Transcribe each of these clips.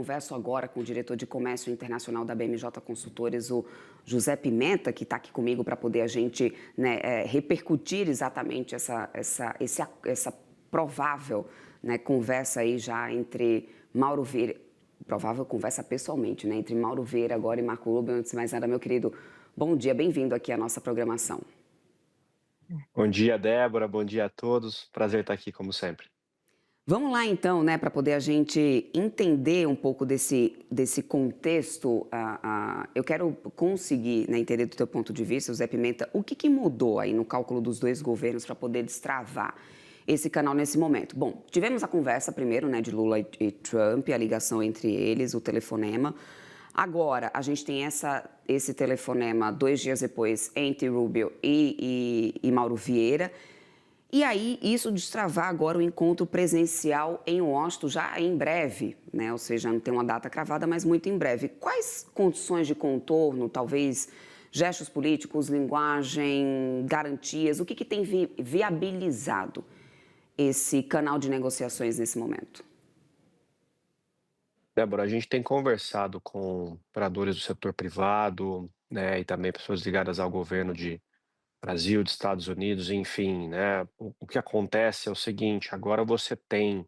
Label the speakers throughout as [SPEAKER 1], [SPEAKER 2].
[SPEAKER 1] converso agora com o diretor de Comércio Internacional da BMJ Consultores, o José Pimenta, que está aqui comigo para poder a gente, né, repercutir exatamente essa provável, né, conversa aí já entre Mauro Vieira, provável conversa pessoalmente, né, entre Mauro Vieira agora e Marco Rubio. Antes de mais nada, meu querido, bom dia, bem-vindo aqui à nossa programação.
[SPEAKER 2] Bom dia, Débora. Bom dia a todos. Prazer estar aqui, como sempre.
[SPEAKER 1] Vamos lá então, né, para poder a gente entender um pouco desse contexto. Eu quero conseguir, né, entender do teu ponto de vista, Zé Pimenta, o que mudou aí no cálculo dos dois governos para poder destravar esse canal nesse momento? Bom, tivemos a conversa primeiro, né, de Lula e Trump, a ligação entre eles, o telefonema. Agora, a gente tem esse telefonema 2 dias depois entre Rubio e Mauro Vieira. E aí, isso destravar agora o encontro presencial em Washington, já em breve, né? Ou seja, não tem uma data cravada, mas muito em breve. Quais condições de contorno, talvez gestos políticos, linguagem, garantias, o que tem viabilizado esse canal de negociações nesse momento?
[SPEAKER 2] Débora, a gente tem conversado com operadores do setor privado, né, e também pessoas ligadas ao governo de Brasil, de Estados Unidos, enfim, né? O que acontece é o seguinte: agora você tem,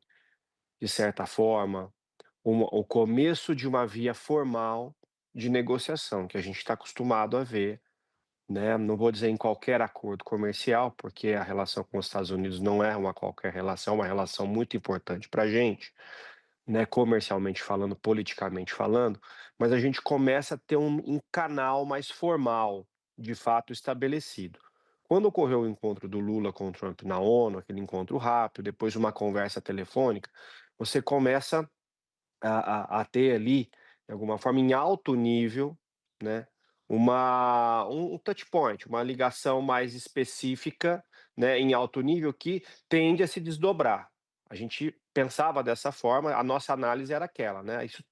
[SPEAKER 2] de certa forma, o começo de uma via formal de negociação, que a gente está acostumado a ver, né? Não vou dizer em qualquer acordo comercial, porque a relação com os Estados Unidos não é uma qualquer relação, é uma relação muito importante para a gente, né, comercialmente falando, politicamente falando, mas a gente começa a ter um canal mais formal, de fato estabelecido. Quando ocorreu o encontro do Lula com o Trump na ONU, aquele encontro rápido, depois de uma conversa telefônica, você começa a ter ali, de alguma forma, em alto nível, né, um touch point, uma ligação mais específica, né, em alto nível que tende a se desdobrar. A gente pensava dessa forma, a nossa análise era aquela, né, isso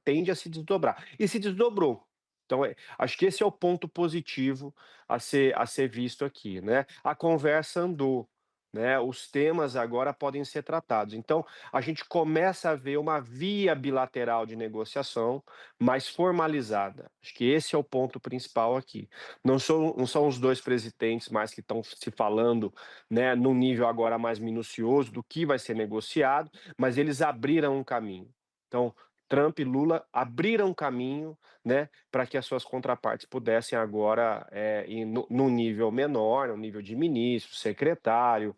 [SPEAKER 2] tende a se desdobrar, e se desdobrou. Então, acho que esse é o ponto positivo a ser visto aqui, né. A conversa andou, né, os temas agora podem ser tratados. Então, a gente começa a ver uma via bilateral de negociação mais formalizada. Acho que esse é o ponto principal aqui. Não são os dois presidentes mais que estão se falando, né, num nível agora mais minucioso do que vai ser negociado, mas eles abriram um caminho. Então, Trump e Lula abriram um caminho, né, para que as suas contrapartes pudessem agora ir num nível menor, no nível de ministro, secretário,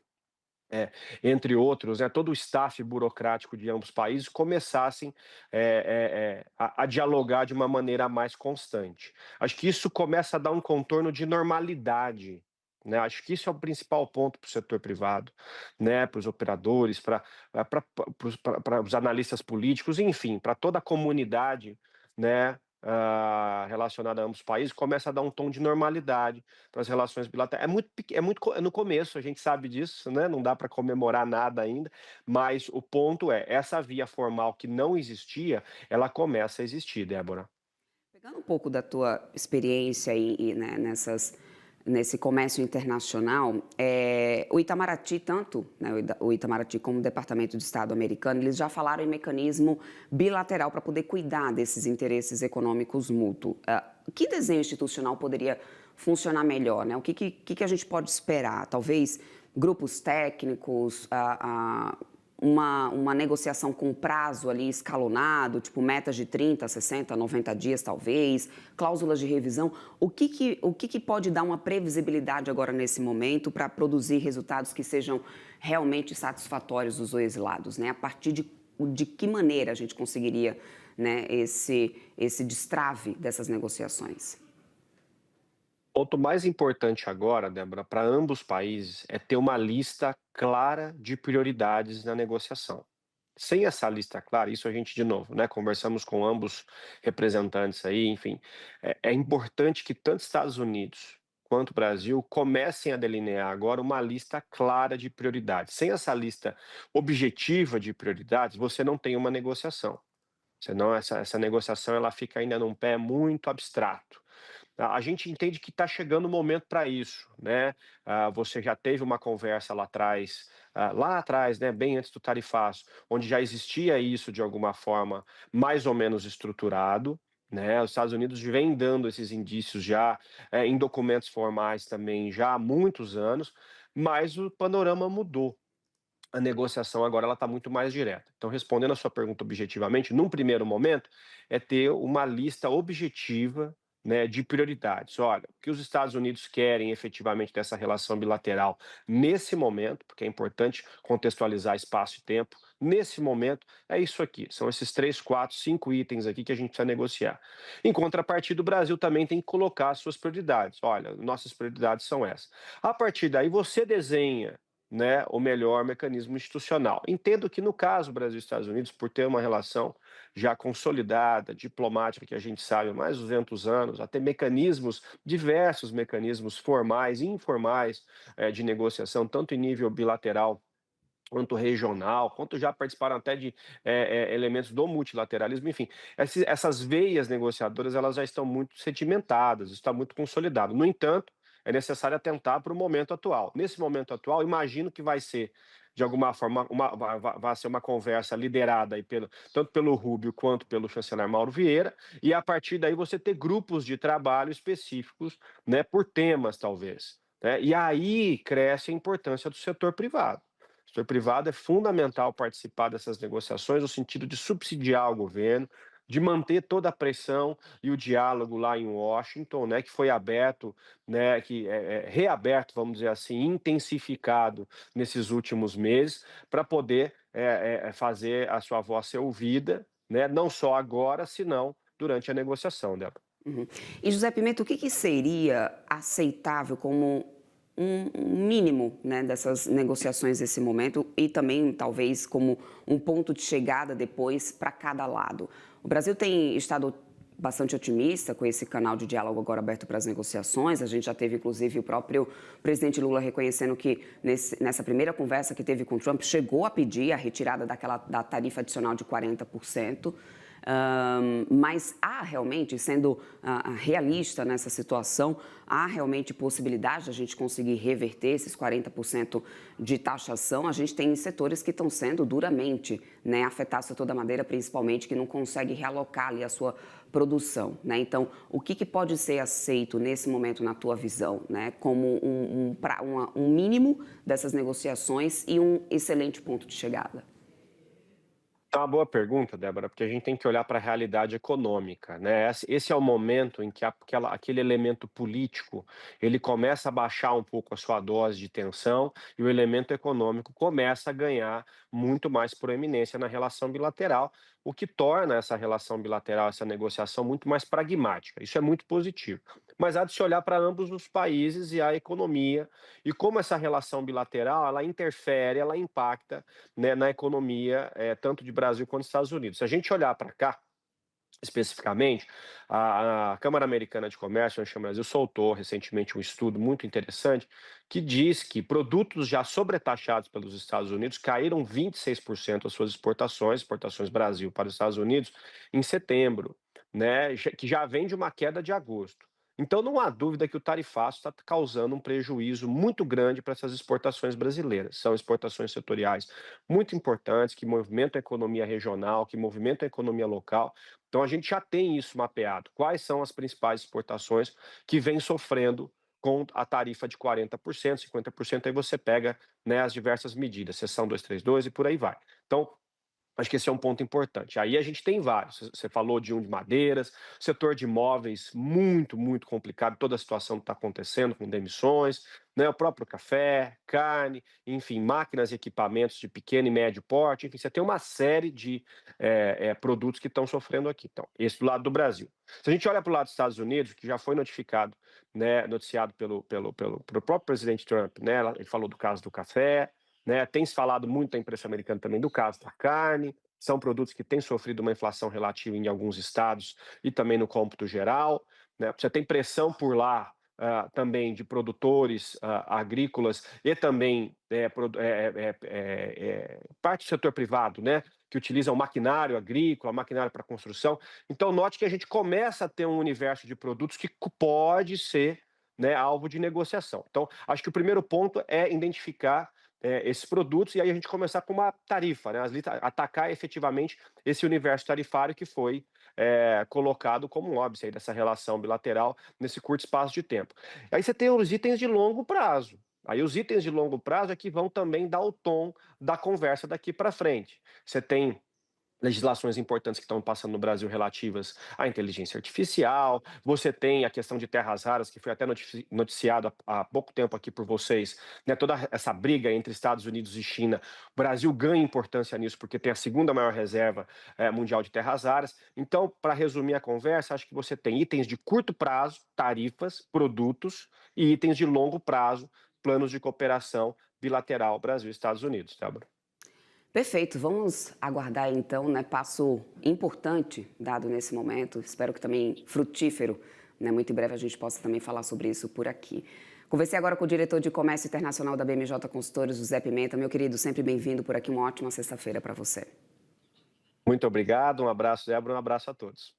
[SPEAKER 2] é, entre outros, né, todo o staff burocrático de ambos os países começassem a dialogar de uma maneira mais constante. Acho que isso começa a dar um contorno de normalidade, né? Acho que isso é o principal ponto para o setor privado, né, para os operadores, para os analistas políticos, enfim, para toda a comunidade, né, relacionada a ambos os países, começa a dar um tom de normalidade para as relações bilaterais. É no começo, a gente sabe disso, né? Não dá para comemorar nada ainda, mas o ponto é, essa via formal que não existia, ela começa a existir, Débora.
[SPEAKER 1] Pegando um pouco da tua experiência né, nesse comércio internacional, o Itamaraty, tanto né, o Itamaraty como o Departamento de Estado americano, eles já falaram em mecanismo bilateral para poder cuidar desses interesses econômicos mútuos. Que desenho institucional poderia funcionar melhor? Né? O que a gente pode esperar? Talvez grupos técnicos, uma negociação com prazo ali escalonado, tipo metas de 30, 60, 90 dias talvez, cláusulas de revisão. O que pode dar uma previsibilidade agora nesse momento para produzir resultados que sejam realmente satisfatórios dos dois lados, né? A partir de que maneira a gente conseguiria, né, esse destrave dessas negociações?
[SPEAKER 2] O ponto mais importante agora, Débora, para ambos os países é ter uma lista clara de prioridades na negociação. Sem essa lista clara, isso a gente, de novo, né, conversamos com ambos representantes aí, enfim, é importante que tanto Estados Unidos quanto Brasil comecem a delinear agora uma lista clara de prioridades. Sem essa lista objetiva de prioridades, você não tem uma negociação. Senão essa negociação ela fica ainda num pé muito abstrato. A gente entende que está chegando o momento para isso, né? Você já teve uma conversa lá atrás, né, bem antes do tarifaço, onde já existia isso de alguma forma mais ou menos estruturado, né? Os Estados Unidos vem dando esses indícios já em documentos formais também já há muitos anos, mas o panorama mudou. A negociação agora ela está muito mais direta. Então, respondendo a sua pergunta objetivamente, num primeiro momento, é ter uma lista objetiva, né, de prioridades. Olha, o que os Estados Unidos querem efetivamente dessa relação bilateral nesse momento, porque é importante contextualizar espaço e tempo. Nesse momento, é isso aqui. São esses 3, 4, 5 itens aqui que a gente precisa negociar. Em contrapartida, o Brasil também tem que colocar as suas prioridades. Olha, nossas prioridades são essas. A partir daí, você desenha, né, o melhor mecanismo institucional. Entendo que no caso Brasil e Estados Unidos, por ter uma relação já consolidada, diplomática, que a gente sabe há mais de 200 anos, até mecanismos, diversos mecanismos formais e informais de negociação, tanto em nível bilateral quanto regional, quanto já participaram até de elementos do multilateralismo, enfim, essas veias negociadoras elas já estão muito sedimentadas, está muito consolidado. No entanto, é necessário atentar para o momento atual. Nesse momento atual, imagino que vai ser, de alguma forma, vai ser uma conversa liderada aí tanto pelo Rubio quanto pelo chanceler Mauro Vieira, e a partir daí você ter grupos de trabalho específicos, né, por temas, talvez. Né? E aí cresce a importância do setor privado. O setor privado é fundamental participar dessas negociações no sentido de subsidiar o governo, de manter toda a pressão e o diálogo lá em Washington, né, que foi aberto, né, que é reaberto, vamos dizer assim, intensificado nesses últimos meses, para poder fazer a sua voz ser ouvida, né, não só agora, senão durante a negociação, Débora.
[SPEAKER 1] Uhum. E José Pimenta, o que que seria aceitável como um mínimo, né, dessas negociações nesse momento e também talvez como um ponto de chegada depois para cada lado? O Brasil tem estado bastante otimista com esse canal de diálogo agora aberto para as negociações. A gente já teve, inclusive, o próprio presidente Lula reconhecendo que nessa primeira conversa que teve com Trump, chegou a pedir a retirada da tarifa adicional de 40%. Mas há realmente, sendo realista nessa situação, há realmente possibilidade de a gente conseguir reverter esses 40% de taxação. A gente tem setores que estão sendo duramente, né, afetados de toda maneira, principalmente que não conseguem realocar ali a sua produção, né? Então, o que pode ser aceito nesse momento na tua visão, né, como um mínimo dessas negociações e um excelente ponto de chegada?
[SPEAKER 2] É uma boa pergunta, Débora, porque a gente tem que olhar para a realidade econômica, né? Esse é o momento em que aquele elemento político ele começa a baixar um pouco a sua dose de tensão e o elemento econômico começa a ganhar muito mais proeminência na relação bilateral, o que torna essa relação bilateral, essa negociação muito mais pragmática. Isso é muito positivo. Mas há de se olhar para ambos os países e a economia e como essa relação bilateral ela interfere, ela impacta, né, na economia, tanto de Brasil quanto dos Estados Unidos. Se a gente olhar para cá, especificamente, a Câmara Americana de Comércio, a Chama Brasil, soltou recentemente um estudo muito interessante que diz que produtos já sobretaxados pelos Estados Unidos caíram 26% as suas exportações Brasil para os Estados Unidos em setembro, né, que já vem de uma queda de agosto. Então não há dúvida que o tarifaço está causando um prejuízo muito grande para essas exportações brasileiras. São exportações setoriais muito importantes que movimentam a economia regional, que movimentam a economia local. Então a gente já tem isso mapeado. Quais são as principais exportações que vêm sofrendo com a tarifa de 40%, 50%, aí você pega, né, as diversas medidas, seção 232 e por aí vai. Então, acho que esse é um ponto importante. Aí a gente tem vários. Você falou de um de madeiras, setor de imóveis muito, muito complicado, toda a situação que está acontecendo com demissões, né? O próprio café, carne, enfim, máquinas e equipamentos de pequeno e médio porte, enfim, você tem uma série de produtos que estão sofrendo aqui. Então, esse do lado do Brasil. Se a gente olha para o lado dos Estados Unidos, que já foi notificado, né, noticiado pelo próprio presidente Trump, né? Ele falou do caso do café, né? Tem se falado muito da imprensa americana também do caso da carne, são produtos que têm sofrido uma inflação relativa em alguns estados e também no cômputo geral, né? Você tem pressão por lá também de produtores agrícolas e também parte do setor privado, né? que utilizam maquinário agrícola, maquinário para construção. Então, note que a gente começa a ter um universo de produtos que pode ser, né, alvo de negociação. Então, acho que o primeiro ponto é identificar esses produtos e aí a gente começar com uma tarifa, né, atacar efetivamente esse universo tarifário que foi colocado como um óbice aí dessa relação bilateral nesse curto espaço de tempo. Aí você tem os itens de longo prazo. Aí os itens de longo prazo é que vão também dar o tom da conversa daqui para frente. Você tem legislações importantes que estão passando no Brasil relativas à inteligência artificial, você tem a questão de terras raras, que foi até noticiado há pouco tempo aqui por vocês, né, toda essa briga entre Estados Unidos e China. O Brasil ganha importância nisso, porque tem a segunda maior reserva mundial de terras raras. Então, para resumir a conversa, acho que você tem itens de curto prazo, tarifas, produtos, e itens de longo prazo, planos de cooperação bilateral Brasil e Estados Unidos, Débora.
[SPEAKER 1] Perfeito, vamos aguardar então, né, passo importante dado nesse momento, espero que também frutífero, né, muito em breve a gente possa também falar sobre isso por aqui. Conversei agora com o diretor de Comércio Internacional da BMJ Consultores, José Pimenta. Meu querido, sempre bem-vindo por aqui, uma ótima sexta-feira para você.
[SPEAKER 2] Muito obrigado, um abraço, Débora, um abraço a todos.